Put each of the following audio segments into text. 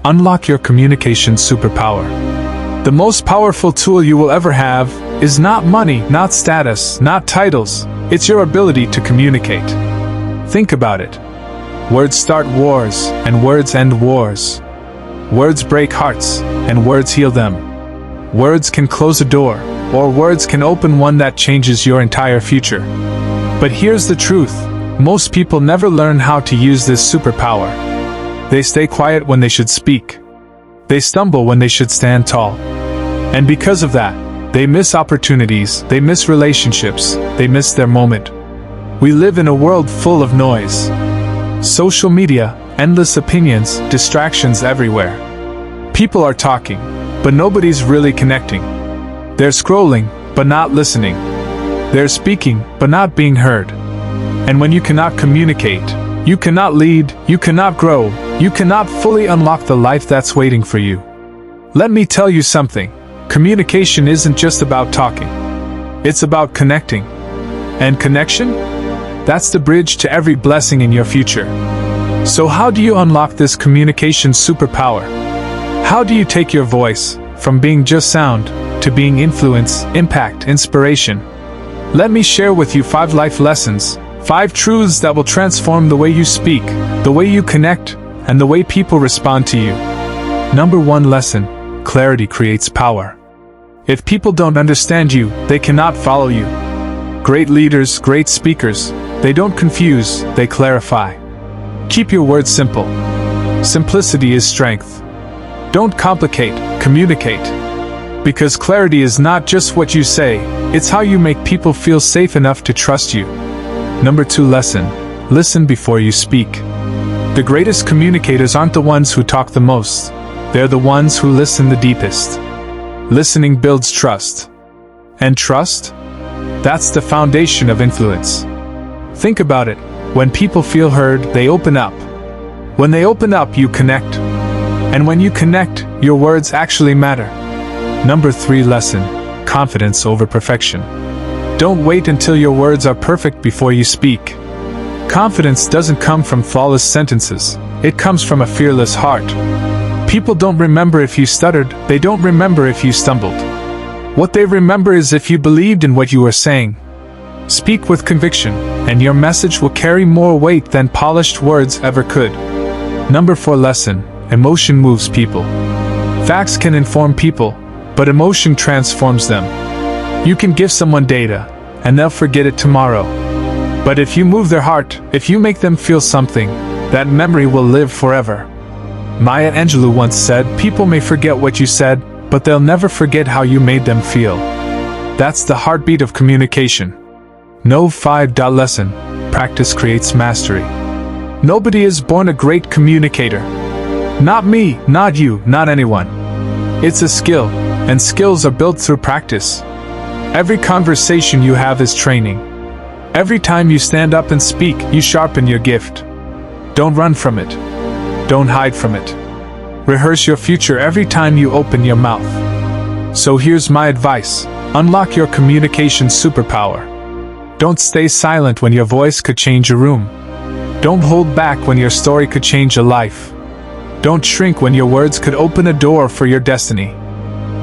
Unlock your communication superpower. The most powerful tool you will ever have is not money, not status, not titles. It's your ability to communicate. Think about it. Words start wars, and words end wars. Words break hearts, and words heal them. Words can close a door, or words can open one that changes your entire future. But here's the truth. Most people never learn how to use this superpower. They stay quiet when they should speak. They stumble when they should stand tall. And because of that, they miss opportunities, they miss relationships, they miss their moment. We live in a world full of noise. Social media, endless opinions, distractions everywhere. People are talking, but nobody's really connecting. They're scrolling, but not listening. They're speaking, but not being heard. And when you cannot communicate, you cannot lead, you cannot grow, you cannot fully unlock the life that's waiting for you. Let me tell you something. Communication isn't just about talking. It's about connecting. And connection? That's the bridge to every blessing in your future. So how do you unlock this communication superpower? How do you take your voice from being just sound to being influence, impact, inspiration? Let me share with you 5 life lessons, 5 truths that will transform the way you speak, the way you connect, and the way people respond to you. Number 1 lesson: clarity creates power. If people don't understand you, they cannot follow you. Great leaders, great speakers, they don't confuse, they clarify. Keep your words simple. Simplicity is strength. Don't complicate, communicate. Because clarity is not just what you say, it's how you make people feel safe enough to trust you. Number 2 lesson: listen before you speak. The greatest communicators aren't the ones who talk the most. They're the ones who listen the deepest. Listening builds trust. And trust? That's the foundation of influence. Think about it. When people feel heard, they open up. When they open up, you connect. And when you connect, your words actually matter. Number 3 lesson: confidence over perfection. Don't wait until your words are perfect before you speak. Confidence doesn't come from flawless sentences. It comes from a fearless heart. People don't remember if you stuttered, they don't remember if you stumbled. What they remember is if you believed in what you were saying. Speak with conviction, and your message will carry more weight than polished words ever could. Number 4 lesson: emotion moves people. Facts can inform people, but emotion transforms them. You can give someone data, and they'll forget it tomorrow. But if you move their heart, if you make them feel something, that memory will live forever. Maya Angelou once said, "People may forget what you said, but they'll never forget how you made them feel." That's the heartbeat of communication. No 5 lesson: practice creates mastery. Nobody is born a great communicator. Not me, not you, not anyone. It's a skill, and skills are built through practice. Every conversation you have is training. Every time you stand up and speak, you sharpen your gift. Don't run from it. Don't hide from it. Rehearse your future every time you open your mouth. So here's my advice: unlock your communication superpower. Don't stay silent when your voice could change a room. Don't hold back when your story could change a life. Don't shrink when your words could open a door for your destiny.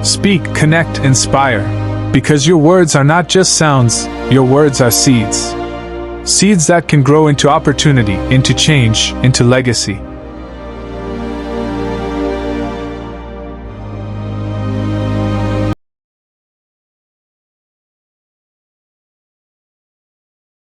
Speak, connect, inspire. Because your words are not just sounds, your words are seeds. Seeds that can grow into opportunity, into change, into legacy.